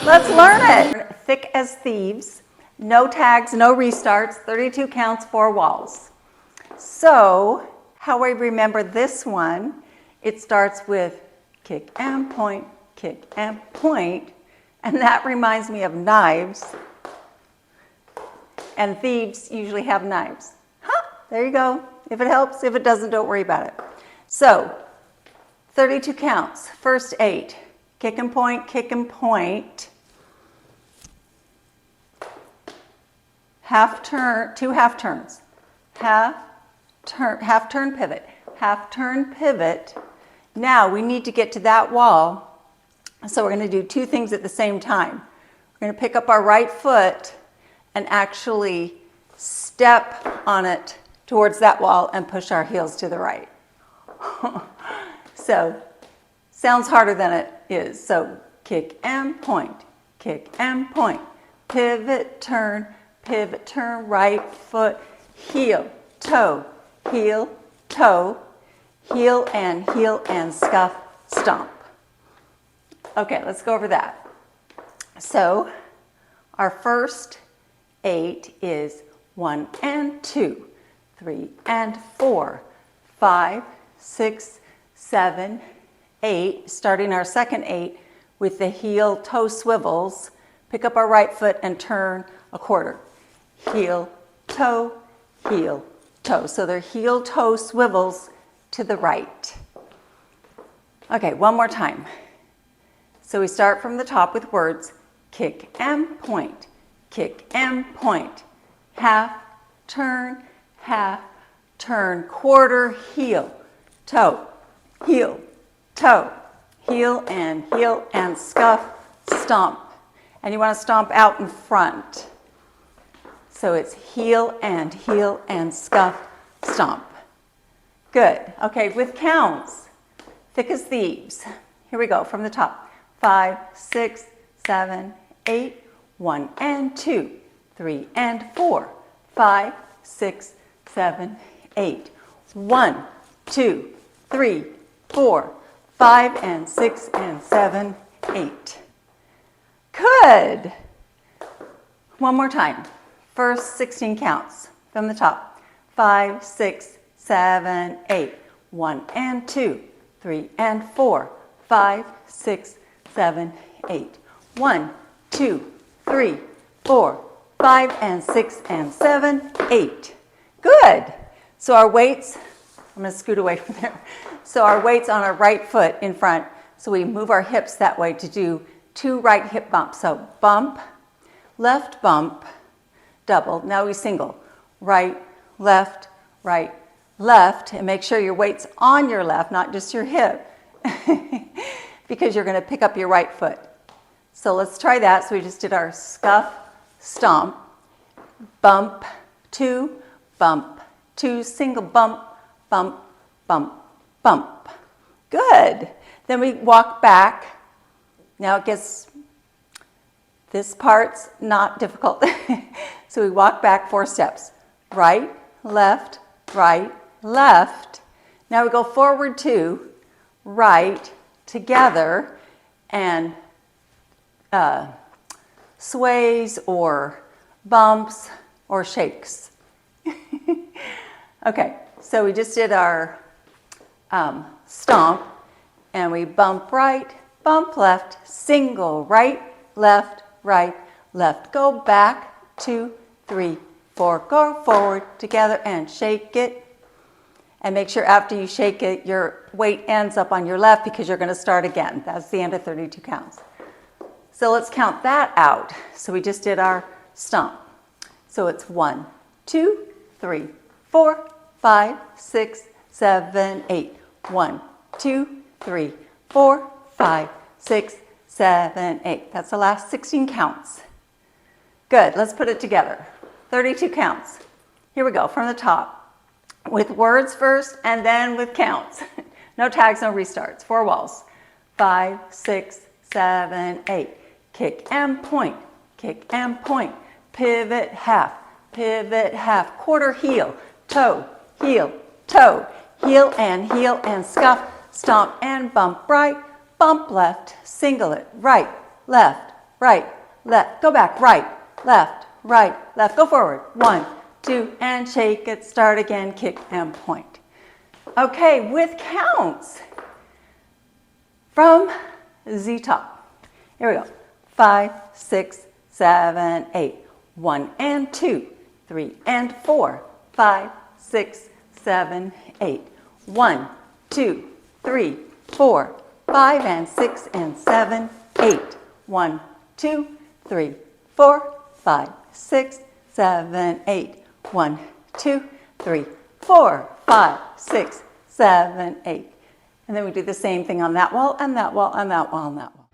Let's learn it. Thick as thieves, no tags, no restarts, 32 counts, 4 walls. So how I remember this one, it starts with kick and point, and that reminds me of knives. And thieves usually have knives. There you go. If it helps, if it doesn't, don't worry about it. So 32 counts, first 8. Kick and point, half turn, 2 half turns, half turn pivot. Now we need to get to that wall, so we're going to do 2 things at the same time. We're going to pick up our right foot and actually step on it towards that wall and push our heels to the right. So sounds harder than it is. So kick and point, pivot, turn, right foot, heel, toe, heel and scuff, stomp. Okay, let's go over that. So our first 8 is 1 and 2, 3 and 4, 5, 6, 7, 8, starting our second 8 with the heel toe swivels. Pick up our right foot and turn a quarter. Heel, toe. So they're heel toe swivels to the right. Okay, one more time. So we start from the top with words, kick and point, half turn, quarter, heel, toe, heel and scuff, stomp. And you want to stomp out in front. So it's heel and scuff, stomp. Good. Okay, with counts, thick as thieves. Here we go from the top. 5, 6, 7, 8, 1 and 2, 3 and 4, 5, 6, 7, 8, 1, 2, 3, 4, 5 and 6 and 7, 8. Good. One more time. First 16 counts from the top. 5, 6, 7, 8, 1 and 2, 3 and 4, 5, 6, 7, 8, 1, 2, 3, 4, 5 and 6 and 7, 8. Good. So our weights, I'm going to scoot away from there. So our weights on our right foot in front. So we move our hips that way to do 2 right hip bumps. So bump, bump, double. Now we single. Right, left, and make sure your weight's on your left, not just your hip, because you're going to pick up your right foot. So let's try that. So we just did our scuff, stomp, bump, 2, single bump, bump, bump, bump. Good. Then we walk back. Now it gets, this part's not difficult. So we walk back 4 steps. Right, left. Now we go forward 2, right, together, and sways or bumps or shakes. Okay, so we just did our stomp, and we bump right, bump left, single right, left. Go back, 2, 3, 4, go forward together and shake it. And make sure after you shake it, your weight ends up on your left because you're going to start again. That's the end of 32 counts. So let's count that out. So we just did our stomp. So it's 1, 2, 3, 4, 5, 6, 7, 8. 1, 2, 3, 4, 5, 6, 7, 8. That's the last 16 counts. Good. Let's put it together. 32 counts. Here we go from the top. With words first and then with counts. No tags, no restarts. 4 walls. 5, 6, 7, 8. Kick and point. Pivot half. Quarter heel. Toe. Heel and scuff. Stomp and bump right. Bump left. Single it. Right. Left. right, left. Go back, right, left, left. Go forward. 1, 2, and shake it. Start again, kick and point. Okay, with counts from Z top. Here we go. 5, 6, 7, 8. 1 and 2, 3 and 4, 5, 6, 7, 8. 1, 2, 3, 4, 5 and 6 and 7, 8. 1, 2, 3, 4, 5, 6, 7, 8. 1, 2, 3, 4, 5, 6, 7, 8. And then we do the same thing on that wall and that wall and that wall and that wall.